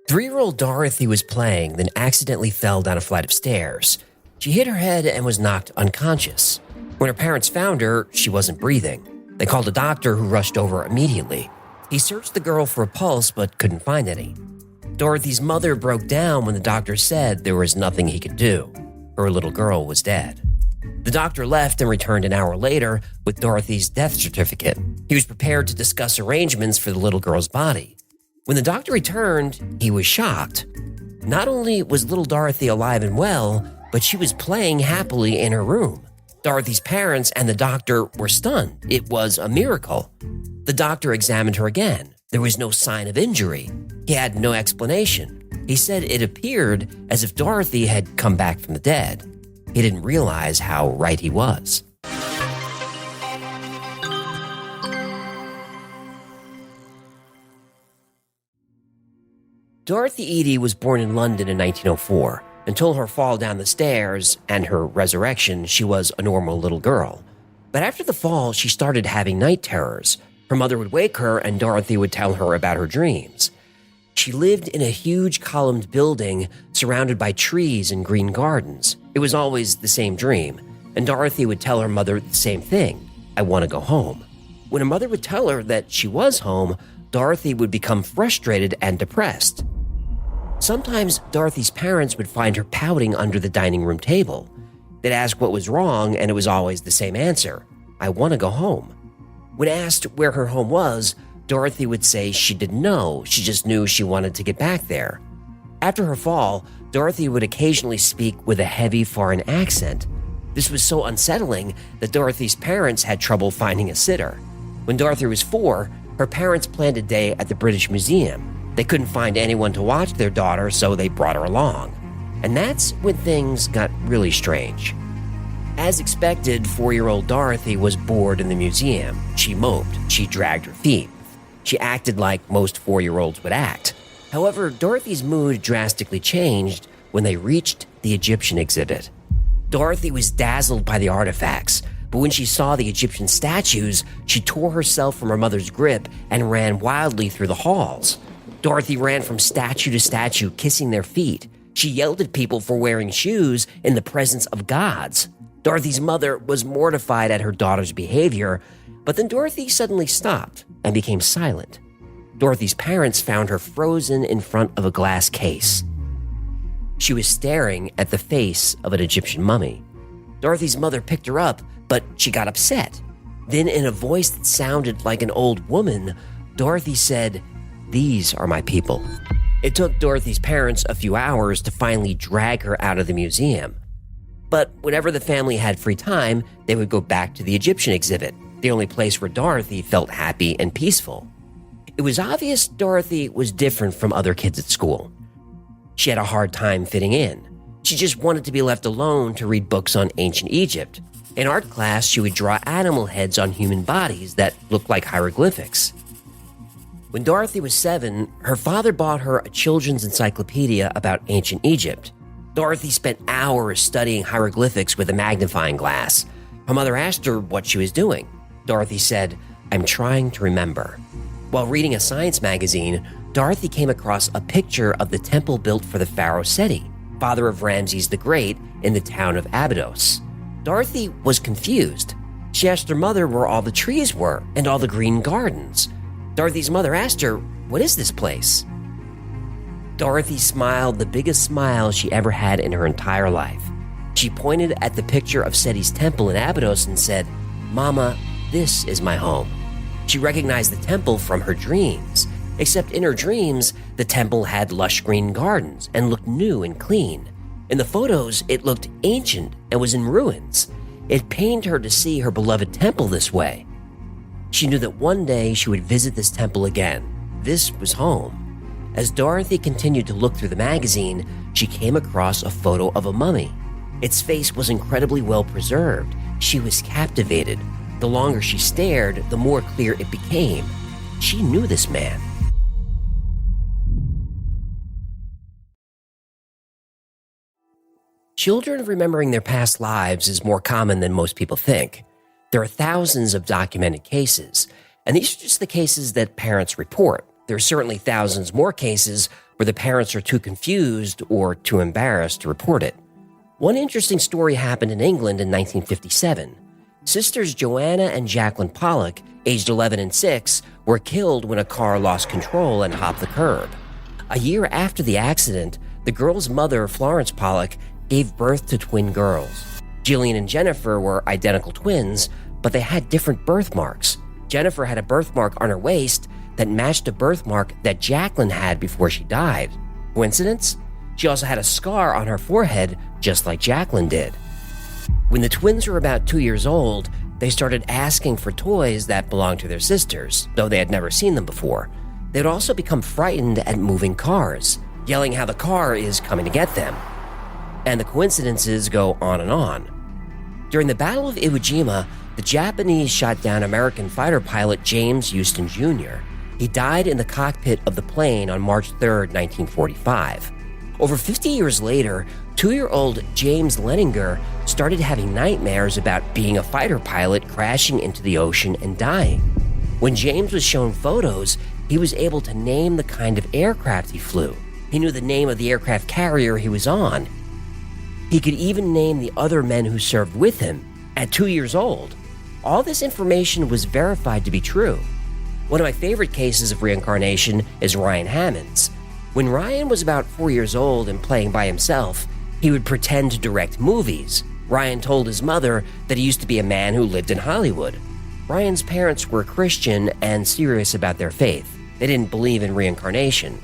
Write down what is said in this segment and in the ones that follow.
3-year-old Dorothy was playing, then accidentally fell down a flight of stairs. She hit her head and was knocked unconscious. When her parents found her, she wasn't breathing. They called a doctor who rushed over immediately. He searched the girl for a pulse but couldn't find any. Dorothy's mother broke down when the doctor said there was nothing he could do. Her little girl was dead. The doctor left and returned an hour later with Dorothy's death certificate. He was prepared to discuss arrangements for the little girl's body. When the doctor returned, he was shocked. Not only was little Dorothy alive and well, but she was playing happily in her room. Dorothy's parents and the doctor were stunned. It was a miracle. The doctor examined her again. There was no sign of injury. He had no explanation. He said it appeared as if Dorothy had come back from the dead. He didn't realize how right he was. Dorothy Eady was born in London in 1904. Until her fall down the stairs and her resurrection, she was a normal little girl. But after the fall, she started having night terrors. Her mother would wake her and Dorothy would tell her about her dreams. She lived in a huge columned building surrounded by trees and green gardens. It was always the same dream, and Dorothy would tell her mother the same thing: "I want to go home." When her mother would tell her that she was home, Dorothy would become frustrated and depressed. Sometimes Dorothy's parents would find her pouting under the dining room table. They'd ask what was wrong, and it was always the same answer: "I want to go home." When asked where her home was, Dorothy would say she didn't know, she just knew she wanted to get back there. After her fall, Dorothy would occasionally speak with a heavy foreign accent. This was so unsettling that Dorothy's parents had trouble finding a sitter. When Dorothy was 4, her parents planned a day at the British Museum. They couldn't find anyone to watch their daughter, so they brought her along. And that's when things got really strange. As expected, 4-year-old Dorothy was bored in the museum. She moped, she dragged her feet. She acted like most 4-year-olds would act. However, Dorothy's mood drastically changed when they reached the Egyptian exhibit. Dorothy was dazzled by the artifacts, but when she saw the Egyptian statues, she tore herself from her mother's grip and ran wildly through the halls. Dorothy ran from statue to statue, kissing their feet. She yelled at people for wearing shoes in the presence of gods. Dorothy's mother was mortified at her daughter's behavior, but then Dorothy suddenly stopped and became silent. Dorothy's parents found her frozen in front of a glass case. She was staring at the face of an Egyptian mummy. Dorothy's mother picked her up, but she got upset. Then, in a voice that sounded like an old woman, Dorothy said, "These are my people." It took Dorothy's parents a few hours to finally drag her out of the museum. But whenever the family had free time, they would go back to the Egyptian exhibit, the only place where Dorothy felt happy and peaceful. It was obvious Dorothy was different from other kids at school. She had a hard time fitting in. She just wanted to be left alone to read books on ancient Egypt. In art class, she would draw animal heads on human bodies that looked like hieroglyphics. When Dorothy was 7, her father bought her a children's encyclopedia about ancient Egypt. Dorothy spent hours studying hieroglyphics with a magnifying glass. Her mother asked her what she was doing. Dorothy said, "I'm trying to remember." While reading a science magazine, Dorothy came across a picture of the temple built for the Pharaoh Seti, father of Ramses the Great, in the town of Abydos. Dorothy was confused. She asked her mother where all the trees were and all the green gardens. Dorothy's mother asked her, "What is this place?" Dorothy smiled the biggest smile she ever had in her entire life. She pointed at the picture of Seti's temple in Abydos and said, "Mama, this is my home." She recognized the temple from her dreams, except in her dreams, the temple had lush green gardens and looked new and clean. In the photos, it looked ancient and was in ruins. It pained her to see her beloved temple this way. She knew that one day she would visit this temple again. This was home. As Dorothy continued to look through the magazine, she came across a photo of a mummy. Its face was incredibly well preserved. She was captivated. The longer she stared, the more clear it became. She knew this man. Children remembering their past lives is more common than most people think. There are thousands of documented cases, and these are just the cases that parents report. There are certainly thousands more cases where the parents are too confused or too embarrassed to report it. One interesting story happened in England in 1957. Sisters Joanna and Jacqueline Pollock, aged 11 and 6, were killed when a car lost control and hopped the curb. A year after the accident, the girls' mother, Florence Pollock, gave birth to twin girls. Jillian and Jennifer were identical twins, but they had different birthmarks. Jennifer had a birthmark on her waist that matched a birthmark that Jacqueline had before she died. Coincidence? She also had a scar on her forehead, just like Jacqueline did. When the twins were about 2 years old, they started asking for toys that belonged to their sisters, though they had never seen them before. They'd also become frightened at moving cars, yelling how the car is coming to get them. And the coincidences go on and on. During the Battle of Iwo Jima, the Japanese shot down American fighter pilot James Houston Jr. He died in the cockpit of the plane on March 3, 1945. Over 50 years later, 2-year-old James Leninger started having nightmares about being a fighter pilot crashing into the ocean and dying. When James was shown photos, he was able to name the kind of aircraft he flew. He knew the name of the aircraft carrier he was on. He could even name the other men who served with him at 2 years old. All this information was verified to be true. One of my favorite cases of reincarnation is Ryan Hammond's. When Ryan was about 4 years old and playing by himself, he would pretend to direct movies. Ryan told his mother that he used to be a man who lived in Hollywood. Ryan's parents were Christian and serious about their faith. They didn't believe in reincarnation.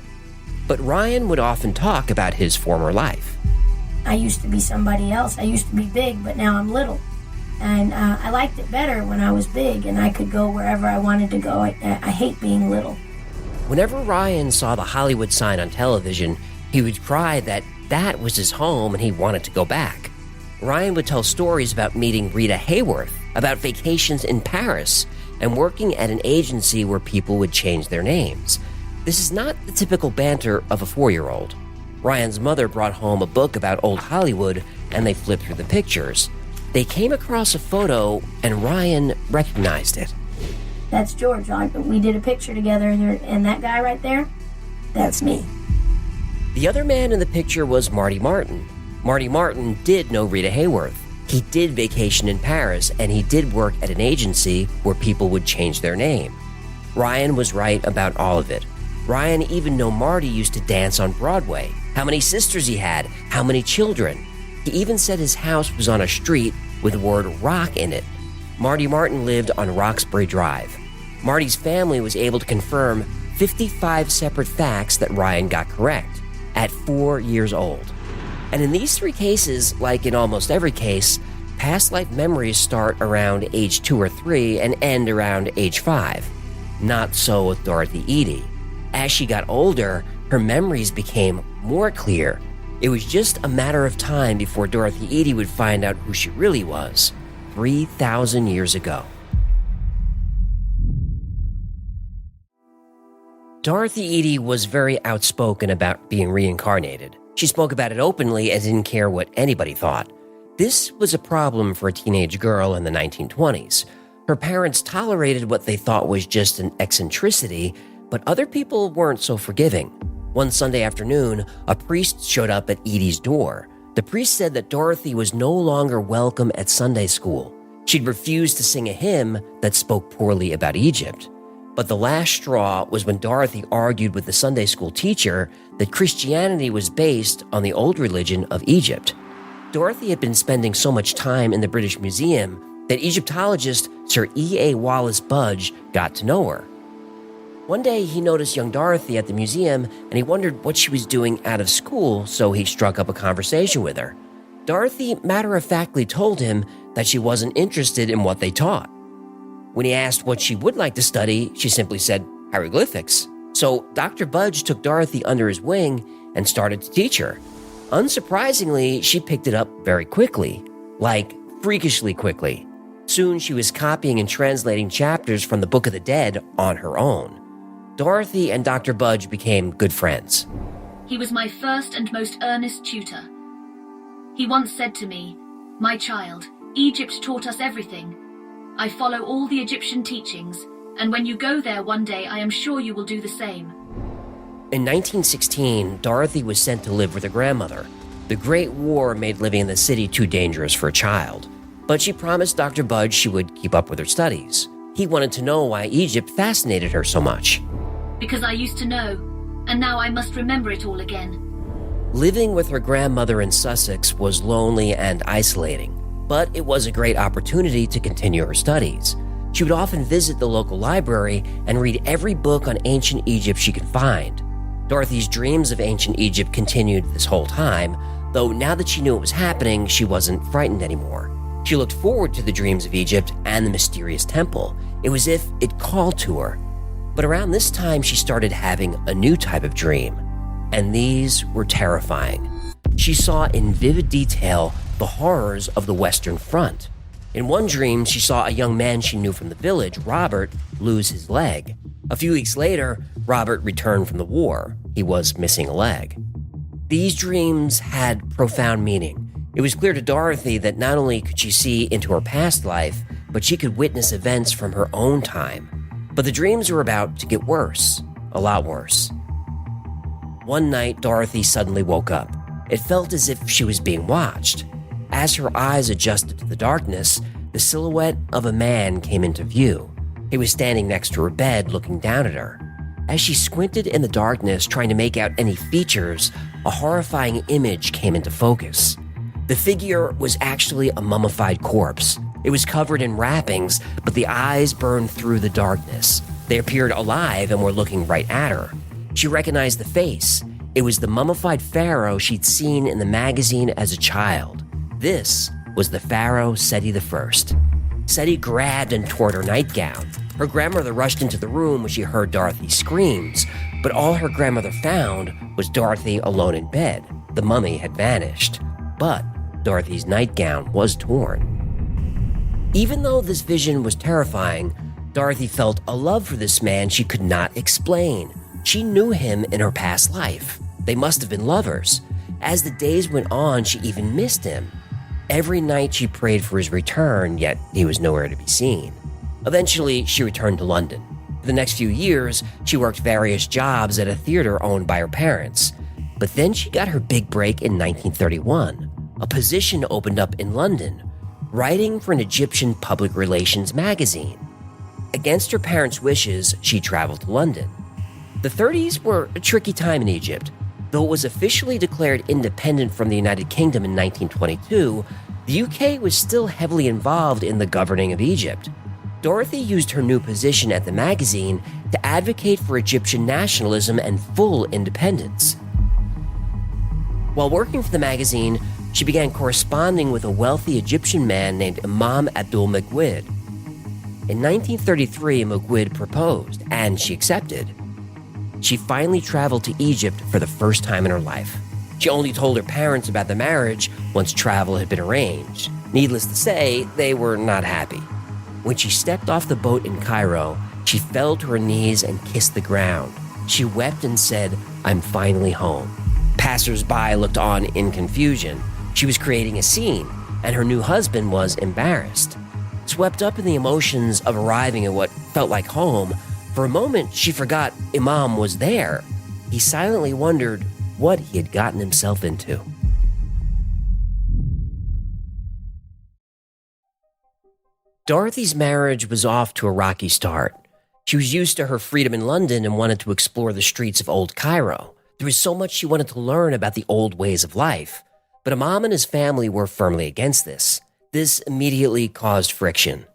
But Ryan would often talk about his former life. I used to be somebody else. I used to be big, but now I'm little. And I liked it better when I was big and I could go wherever I wanted to go. I hate being little. Whenever Ryan saw the Hollywood sign on television, he would cry that was his home and he wanted to go back. Ryan would tell stories about meeting Rita Hayworth, about vacations in Paris, and working at an agency where people would change their names. This is not the typical banter of a 4-year-old. Ryan's mother brought home a book about old Hollywood, and they flipped through the pictures. They came across a photo, and Ryan recognized it. That's George. We did a picture together, and that guy right there, that's me. The other man in the picture was Marty Martin. Marty Martin did know Rita Hayworth. He did vacation in Paris, and he did work at an agency where people would change their name. Ryan was right about all of it. Ryan even knew Marty used to dance on Broadway, how many sisters he had, how many children. He even said his house was on a street with the word rock in it. Marty Martin lived on Roxbury Drive. Marty's family was able to confirm 55 separate facts that Ryan got correct at 4 years old. And in these 3 cases, like in almost every case, past life memories start around age 2 or 3 and end around age 5. Not so with Dorothy Eady. As she got older, her memories became more clear. It was just a matter of time before Dorothy Eady would find out who she really was, 3,000 years ago. Dorothy Eady was very outspoken about being reincarnated. She spoke about it openly and didn't care what anybody thought. This was a problem for a teenage girl in the 1920s. Her parents tolerated what they thought was just an eccentricity, but other people weren't so forgiving. One Sunday afternoon, a priest showed up at Eady's door. The priest said that Dorothy was no longer welcome at Sunday school. She'd refused to sing a hymn that spoke poorly about Egypt. But the last straw was when Dorothy argued with the Sunday school teacher that Christianity was based on the old religion of Egypt. Dorothy had been spending so much time in the British Museum that Egyptologist Sir E.A. Wallace Budge got to know her. One day, he noticed young Dorothy at the museum, and he wondered what she was doing out of school, so he struck up a conversation with her. Dorothy matter-of-factly told him that she wasn't interested in what they taught. When he asked what she would like to study, she simply said hieroglyphics. So Dr. Budge took Dorothy under his wing and started to teach her. Unsurprisingly, she picked it up very quickly, like freakishly quickly. Soon she was copying and translating chapters from the Book of the Dead on her own. Dorothy and Dr. Budge became good friends. He was my first and most earnest tutor. He once said to me, "My child, Egypt taught us everything. I follow all the Egyptian teachings, and when you go there one day, I am sure you will do the same. In 1916, Dorothy was sent to live with her grandmother. The Great War made living in the city too dangerous for a child, but she promised Dr. Budge she would keep up with her studies. He wanted to know why Egypt fascinated her so much. Because I used to know, and now I must remember it all again. Living with her grandmother in Sussex was lonely and isolating, but it was a great opportunity to continue her studies. She would often visit the local library and read every book on ancient Egypt she could find. Dorothy's dreams of ancient Egypt continued this whole time, though now that she knew it was happening, she wasn't frightened anymore. She looked forward to the dreams of Egypt and the mysterious temple. It was as if it called to her. But around this time, she started having a new type of dream, and these were terrifying. She saw in vivid detail the horrors of the Western Front. In one dream, she saw a young man she knew from the village, Robert, lose his leg. A few weeks later, Robert returned from the war. He was missing a leg. These dreams had profound meaning. It was clear to Dorothy that not only could she see into her past life, but she could witness events from her own time. But the dreams were about to get worse, a lot worse. One night, Dorothy suddenly woke up. It felt as if she was being watched. As her eyes adjusted to the darkness, the silhouette of a man came into view. He was standing next to her bed, looking down at her. As she squinted in the darkness, trying to make out any features, a horrifying image came into focus. The figure was actually a mummified corpse. It was covered in wrappings, but the eyes burned through the darkness. They appeared alive and were looking right at her. She recognized the face. It was the mummified pharaoh she'd seen in the magazine as a child. This was the Pharaoh Seti I. Seti grabbed and tore at her nightgown. Her grandmother rushed into the room when she heard Dorothy's screams, but all her grandmother found was Dorothy alone in bed. The mummy had vanished, but Dorothy's nightgown was torn. Even though this vision was terrifying, Dorothy felt a love for this man she could not explain. She knew him in her past life. They must have been lovers. As the days went on, she even missed him. Every night she prayed for his return, yet he was nowhere to be seen. Eventually, she returned to London. For the next few years, she worked various jobs at a theater owned by her parents. But then she got her big break in 1931. A position opened up in London, writing for an Egyptian public relations magazine. Against her parents' wishes, she traveled to London. The 30s were a tricky time in Egypt. Though it was officially declared independent from the United Kingdom in 1922, the UK was still heavily involved in the governing of Egypt. Dorothy used her new position at the magazine to advocate for Egyptian nationalism and full independence. While working for the magazine, she began corresponding with a wealthy Egyptian man named Imam Abdul Mugwid. In 1933, Mugwid proposed, and she accepted. She finally traveled to Egypt for the first time in her life. She only told her parents about the marriage once travel had been arranged. Needless to say, they were not happy. When she stepped off the boat in Cairo, she fell to her knees and kissed the ground. She wept and said, "I'm finally home." Passers-by looked on in confusion. She was creating a scene, and her new husband was embarrassed. Swept up in the emotions of arriving at what felt like home, for a moment she forgot Imam was there. He silently wondered what he had gotten himself into. Dorothy's marriage was off to a rocky start. She was used to her freedom in London and wanted to explore the streets of old Cairo. There was so much she wanted to learn about the old ways of life. But Imam and his family were firmly against this. This immediately caused friction.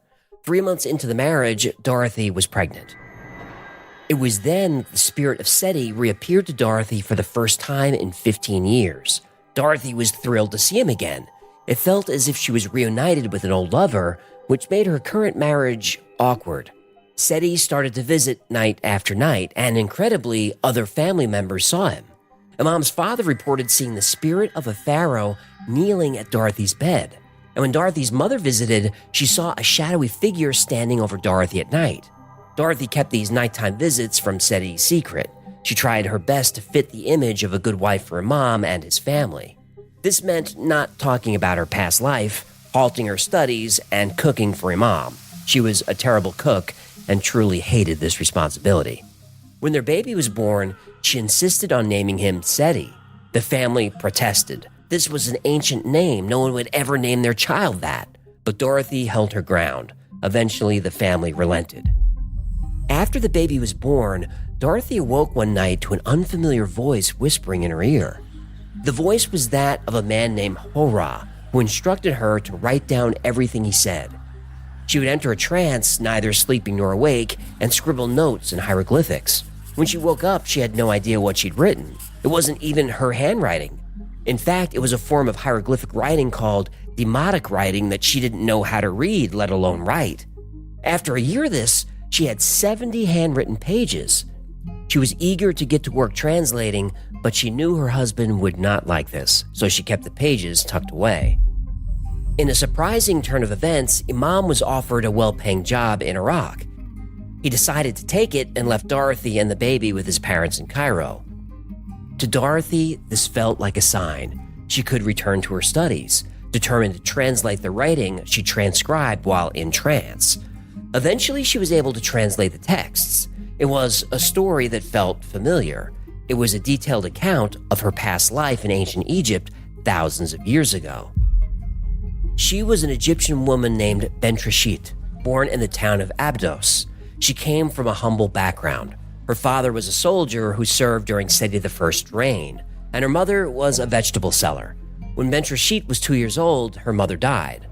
3 months into the marriage, Dorothy was pregnant. It was then the spirit of Seti reappeared to Dorothy for the first time in 15 years. Dorothy was thrilled to see him again. It felt as if she was reunited with an old lover, which made her current marriage awkward. Seti started to visit night after night, and incredibly, other family members saw him. Imam's father reported seeing the spirit of a pharaoh kneeling at Dorothy's bed. And when Dorothy's mother visited, she saw a shadowy figure standing over Dorothy at night. Dorothy kept these nighttime visits from Seti secret. She tried her best to fit the image of a good wife for Imam and his family. This meant not talking about her past life, halting her studies, and cooking for Imam. She was a terrible cook, and truly hated this responsibility. When their baby was born, she insisted on naming him Seti. The family protested. This was an ancient name. No one would ever name their child that. But Dorothy held her ground. Eventually, the family relented. After the baby was born, Dorothy awoke one night to an unfamiliar voice whispering in her ear. The voice was that of a man named Hora, who instructed her to write down everything he said. She would enter a trance, neither sleeping nor awake, and scribble notes in hieroglyphics. When she woke up, she had no idea what she'd written. It wasn't even her handwriting. In fact, it was a form of hieroglyphic writing called demotic writing that she didn't know how to read, let alone write. After a year of this, she had 70 handwritten pages. She was eager to get to work translating, but she knew her husband would not like this, so she kept the pages tucked away. In a surprising turn of events, Imam was offered a well-paying job in Iraq. He decided to take it and left Dorothy and the baby with his parents in Cairo. To Dorothy, this felt like a sign. She could return to her studies, determined to translate the writing she transcribed while in trance. Eventually, she was able to translate the texts. It was a story that felt familiar. It was a detailed account of her past life in ancient Egypt thousands of years ago. She was an Egyptian woman named Bentreshyt, born in the town of Abydos. She came from a humble background. Her father was a soldier who served during Seti I's reign, and her mother was a vegetable seller. When Bentreshyt was 2 years old, her mother died.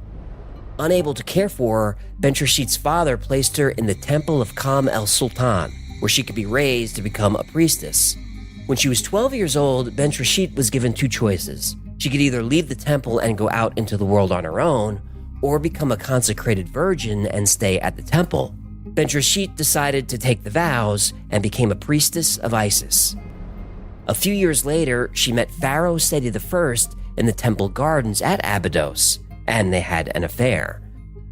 Unable to care for her, Bentreshyt's father placed her in the temple of Kam el-Sultan, where she could be raised to become a priestess. When she was 12 years old, Bentreshyt was given two choices. She could either leave the temple and go out into the world on her own, or become a consecrated virgin and stay at the temple. Bentreshyt decided to take the vows and became a priestess of Isis. A few years later, she met Pharaoh Seti I in the temple gardens at Abydos, and they had an affair.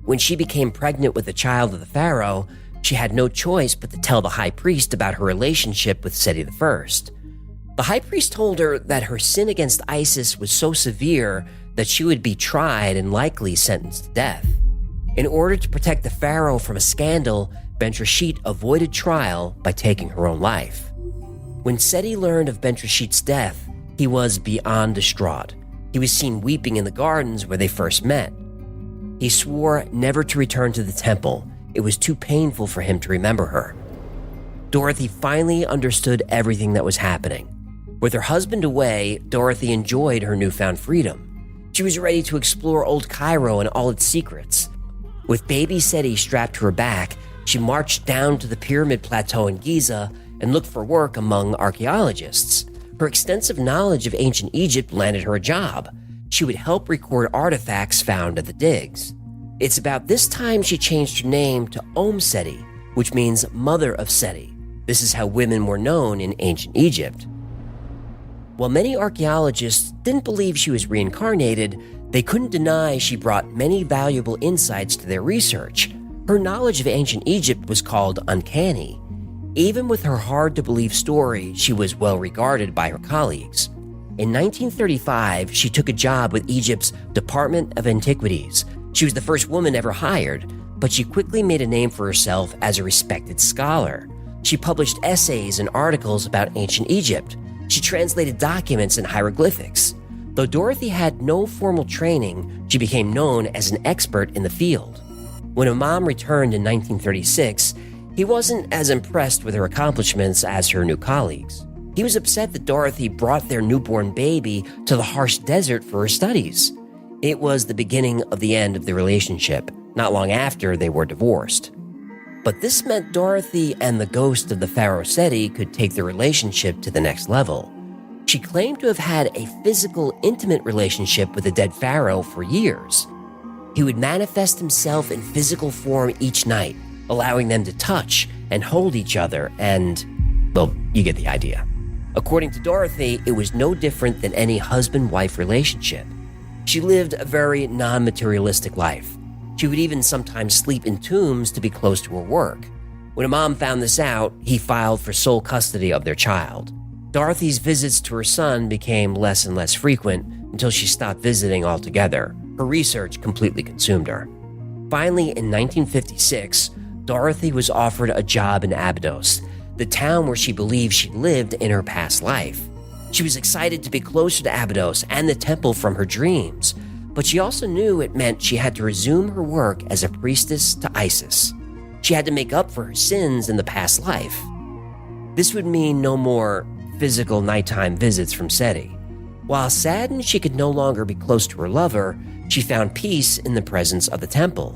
When she became pregnant with the child of the pharaoh, she had no choice but to tell the high priest about her relationship with Seti I. The high priest told her that her sin against Isis was so severe that she would be tried and likely sentenced to death. In order to protect the pharaoh from a scandal, Bentreshyt avoided trial by taking her own life. When Seti learned of Bentreshyt's death, he was beyond distraught. He was seen weeping in the gardens where they first met. He swore never to return to the temple. It was too painful for him to remember her. Dorothy finally understood everything that was happening. With her husband away, Dorothy enjoyed her newfound freedom. She was ready to explore old Cairo and all its secrets. With baby Seti strapped to her back, she marched down to the Pyramid Plateau in Giza and looked for work among archaeologists. Her extensive knowledge of ancient Egypt landed her a job. She would help record artifacts found at the digs. It's about this time she changed her name to Seti, which means Mother of Seti. This is how women were known in ancient Egypt. While many archaeologists didn't believe she was reincarnated, they couldn't deny she brought many valuable insights to their research. Her knowledge of ancient Egypt was called uncanny. Even with her hard-to-believe story, she was well regarded by her colleagues. In 1935, she took a job with Egypt's Department of Antiquities. She was the first woman ever hired, but she quickly made a name for herself as a respected scholar. She published essays and articles about ancient Egypt. She translated documents and hieroglyphics. Though Dorothy had no formal training, she became known as an expert in the field. When Imam returned in 1936, he wasn't as impressed with her accomplishments as her new colleagues. He was upset that Dorothy brought their newborn baby to the harsh desert for her studies. It was the beginning of the end of the relationship. Not long after, they were divorced. But this meant Dorothy and the ghost of the Pharaoh Seti could take the relationship to the next level. She claimed to have had a physical, intimate relationship with the dead pharaoh for years. He would manifest himself in physical form each night, allowing them to touch and hold each other and, well, you get the idea. According to Dorothy, it was no different than any husband-wife relationship. She lived a very non-materialistic life. She would even sometimes sleep in tombs to be close to her work. When Imam found this out, he filed for sole custody of their child. Dorothy's visits to her son became less and less frequent until she stopped visiting altogether. Her research completely consumed her. Finally, in 1956, Dorothy was offered a job in Abydos, the town where she believed she lived in her past life. She was excited to be closer to Abydos and the temple from her dreams, but she also knew it meant she had to resume her work as a priestess to Isis. She had to make up for her sins in the past life. This would mean no more physical nighttime visits from Seti. While saddened she could no longer be close to her lover, she found peace in the presence of the temple.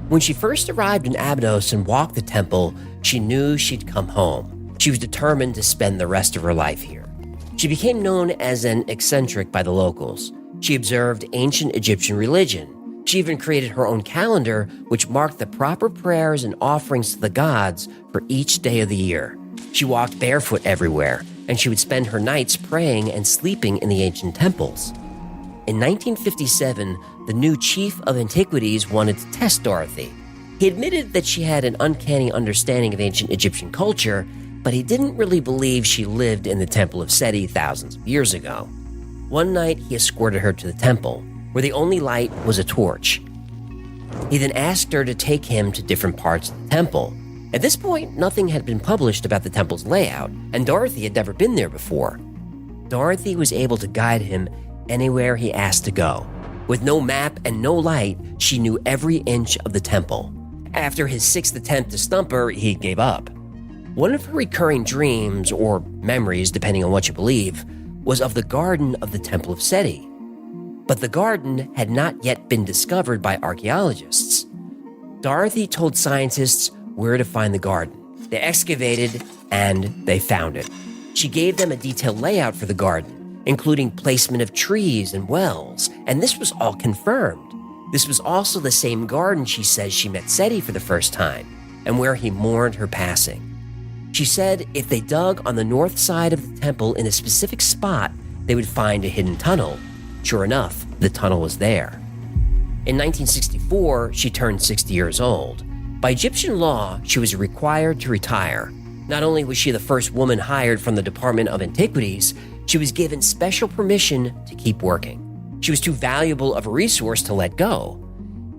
When she first arrived in Abydos and walked the temple, she knew she'd come home. She was determined to spend the rest of her life here. She became known as an eccentric by the locals. She observed ancient Egyptian religion. She even created her own calendar, which marked the proper prayers and offerings to the gods for each day of the year. She walked barefoot everywhere, and she would spend her nights praying and sleeping in the ancient temples. In 1957, the new chief of antiquities wanted to test Dorothy. He admitted that she had an uncanny understanding of ancient Egyptian culture, but he didn't really believe she lived in the Temple of Seti thousands of years ago. One night, he escorted her to the temple, where the only light was a torch. He then asked her to take him to different parts of the temple. At this point, nothing had been published about the temple's layout, and Dorothy had never been there before. Dorothy was able to guide him anywhere he asked to go. With no map and no light, she knew every inch of the temple. After his sixth attempt to stump her, he gave up. One of her recurring dreams, or memories depending on what you believe, was of the garden of the Temple of Seti. But the garden had not yet been discovered by archaeologists. Dorothy told scientists where to find the garden. They excavated, and they found it. She gave them a detailed layout for the garden, including placement of trees and wells, and this was all confirmed. This was also the same garden she says she met Seti for the first time, and where he mourned her passing. She said if they dug on the north side of the temple in a specific spot, they would find a hidden tunnel. Sure enough, the tunnel was there. In 1964, she turned 60 years old. By Egyptian law, she was required to retire. Not only was she the first woman hired from the Department of Antiquities, she was given special permission to keep working. She was too valuable of a resource to let go.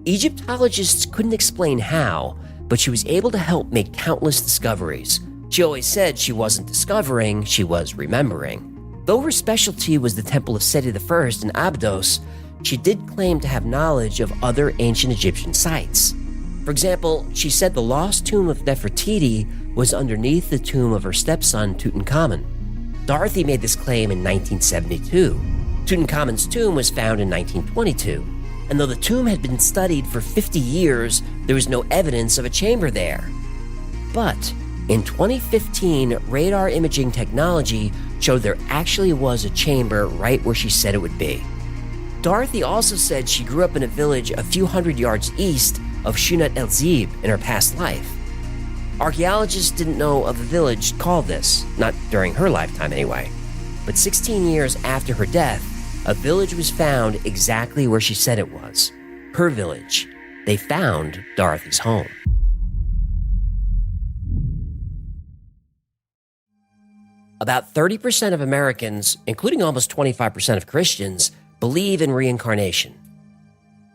Egyptologists couldn't explain how, but she was able to help make countless discoveries. She always said she wasn't discovering, she was remembering. Though her specialty was the Temple of Seti I in Abydos, she did claim to have knowledge of other ancient Egyptian sites. For example, she said the lost tomb of Nefertiti was underneath the tomb of her stepson Tutankhamun. Dorothy made this claim in 1972. Tutankhamun's tomb was found in 1922, and though the tomb had been studied for 50 years, there was no evidence of a chamber there. But in 2015, radar imaging technology showed there actually was a chamber right where she said it would be. Dorothy also said she grew up in a village a few hundred yards east of Shunat El Zib in her past life. Archaeologists didn't know of a village called this, not during her lifetime anyway. But 16 years after her death, a village was found exactly where she said it was. Her village. They found Dorothy's home. About 30% of Americans, including almost 25% of Christians, believe in reincarnation.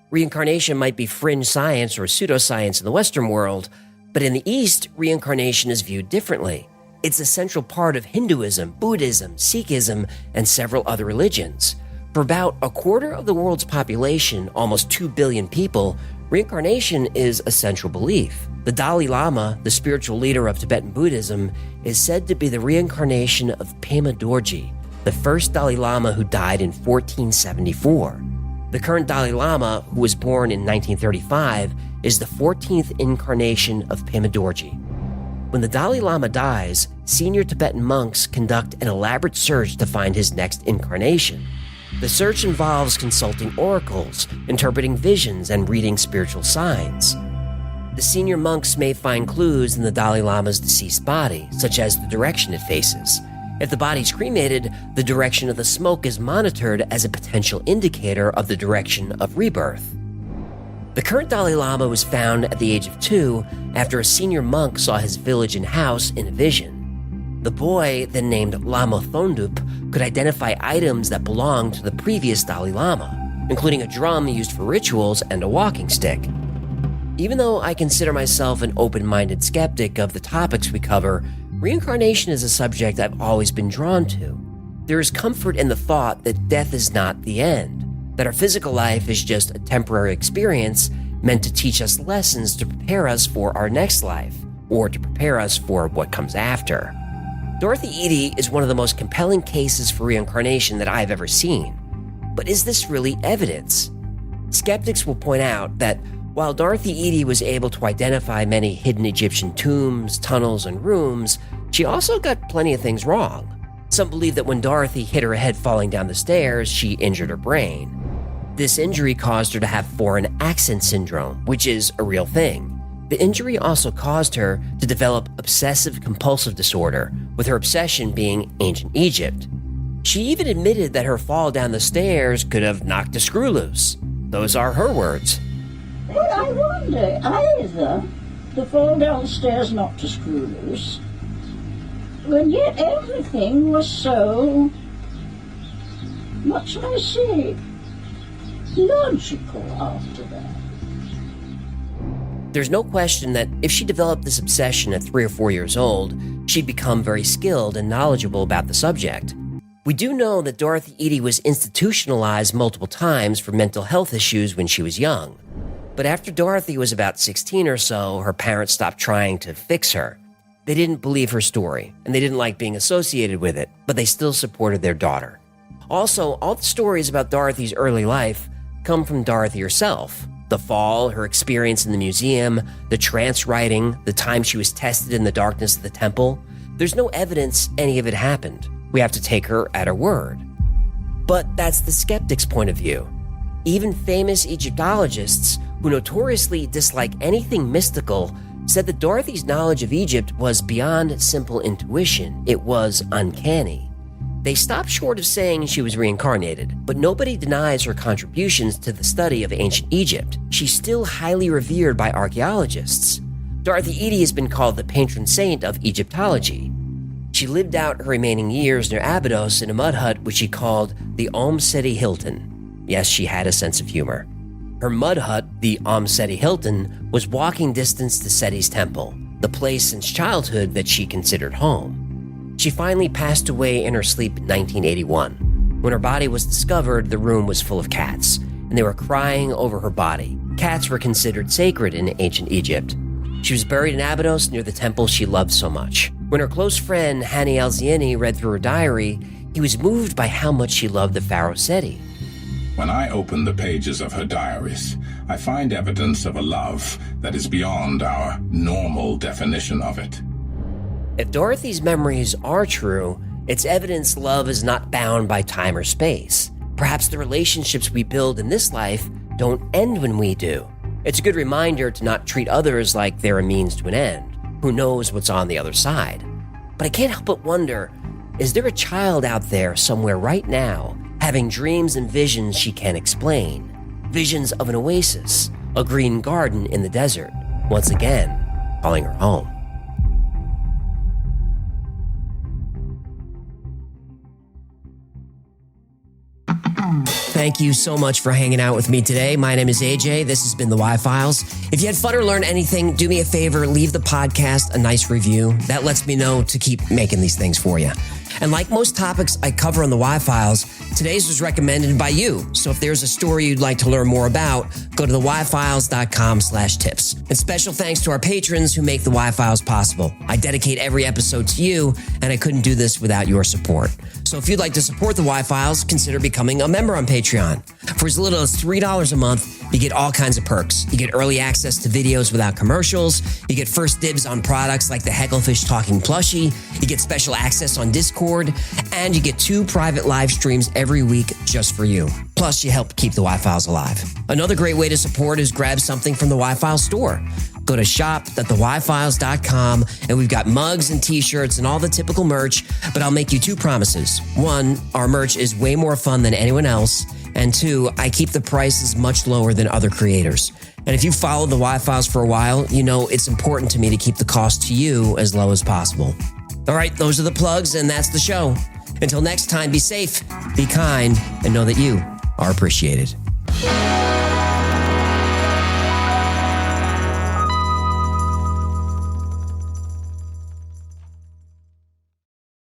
Reincarnation might be fringe science or pseudoscience in the Western world, but in the East, reincarnation is viewed differently. It's a central part of Hinduism, Buddhism, Sikhism, and several other religions. For about a quarter of the world's population, almost 2 billion people, reincarnation is a central belief. The Dalai Lama, the spiritual leader of Tibetan Buddhism, is said to be the reincarnation of Pema Dorji, the first Dalai Lama who died in 1474. The current Dalai Lama, who was born in 1935, is the 14th incarnation of Pema Dorji. When the Dalai Lama dies, senior Tibetan monks conduct an elaborate search to find his next incarnation. The search involves consulting oracles, interpreting visions, and reading spiritual signs. The senior monks may find clues in the Dalai Lama's deceased body, such as the direction it faces. If the body's cremated, the direction of the smoke is monitored as a potential indicator of the direction of rebirth. The current Dalai Lama was found at the age of 2 after a senior monk saw his village and house in a vision. The boy, then named Lama Thondup, could identify items that belonged to the previous Dalai Lama, including a drum used for rituals and a walking stick. Even though I consider myself an open-minded skeptic of the topics we cover, reincarnation is a subject I've always been drawn to. There is comfort in the thought that death is not the end, that our physical life is just a temporary experience meant to teach us lessons to prepare us for our next life, or to prepare us for what comes after. Dorothy Eady is one of the most compelling cases for reincarnation that I've ever seen. But is this really evidence? Skeptics will point out that while Dorothy Eady was able to identify many hidden Egyptian tombs, tunnels, and rooms, she also got plenty of things wrong. Some believe that when Dorothy hit her head falling down the stairs, she injured her brain. This injury caused her to have foreign accent syndrome, which is a real thing. The injury also caused her to develop obsessive-compulsive disorder, with her obsession being ancient Egypt. She even admitted that her fall down the stairs could have knocked a screw loose. Those are her words. Well, I wonder, either the fall downstairs knocked a screw loose, and yet everything was so, what shall I say, logical after that. There's no question that if she developed this obsession at 3 or 4 years old, she'd become very skilled and knowledgeable about the subject. We do know that Dorothy Eady was institutionalized multiple times for mental health issues when she was young. But after Dorothy was about 16 or so, her parents stopped trying to fix her. They didn't believe her story, and they didn't like being associated with it, but they still supported their daughter. Also, all the stories about Dorothy's early life come from Dorothy herself. The fall, her experience in the museum, the trance writing, the time she was tested in the darkness of the temple. There's no evidence any of it happened. We have to take her at her word. But that's the skeptic's point of view. Even famous Egyptologists, who notoriously dislike anything mystical, said that Dorothy's knowledge of Egypt was beyond simple intuition. It was uncanny. They stopped short of saying she was reincarnated, but nobody denies her contributions to the study of ancient Egypt. She's still highly revered by archaeologists. Dorothy Eady has been called the patron saint of Egyptology. She lived out her remaining years near Abydos in a mud hut which she called the Seti Hilton. Yes, she had a sense of humor. Her mud hut, the Seti Hilton, was walking distance to Seti's temple, the place since childhood that she considered home. She finally passed away in her sleep in 1981. When her body was discovered, the room was full of cats, and they were crying over her body. Cats were considered sacred in ancient Egypt. She was buried in Abydos near the temple she loved so much. When her close friend Hani al-Zieni read through her diary, he was moved by how much she loved the Pharaoh Seti. When I open the pages of her diaries, I find evidence of a love that is beyond our normal definition of it. If Dorothy's memories are true, it's evidence love is not bound by time or space. Perhaps the relationships we build in this life don't end when we do. It's a good reminder to not treat others like they're a means to an end. Who knows what's on the other side? But I can't help but wonder, is there a child out there somewhere right now having dreams and visions she can't explain? Visions of an oasis, a green garden in the desert, once again calling her home. Thank you so much for hanging out with me today. My name is AJ. This has been the Y-Files. If you had fun or learned anything, do me a favor, leave the podcast a nice review. That lets me know to keep making these things for you. And like most topics I cover on the Y-Files, today's was recommended by you. So if there's a story you'd like to learn more about, go to theyfiles.com/tips. And special thanks to our patrons who make the Y-Files possible. I dedicate every episode to you, and I couldn't do this without your support. So if you'd like to support the Y-Files, consider becoming a member on Patreon. For as little as $3 a month, you get all kinds of perks. You get early access to videos without commercials. You get first dibs on products like the Hecklefish Talking Plushie. You get special access on Discord. And you get 2 private live streams every week just for you. Plus, you help keep the Y-Files alive. Another great way to support is grab something from the Y-Files store. Go to shop.theyfiles.com, and we've got mugs and t-shirts and all the typical merch, but I'll make you 2 promises. 1, our merch is way more fun than anyone else. And 2, I keep the prices much lower than other creators. And if you've followed the Y-Files for a while, you know it's important to me to keep the cost to you as low as possible. All right, those are the plugs, and that's the show. Until next time, be safe, be kind, and know that you are appreciated.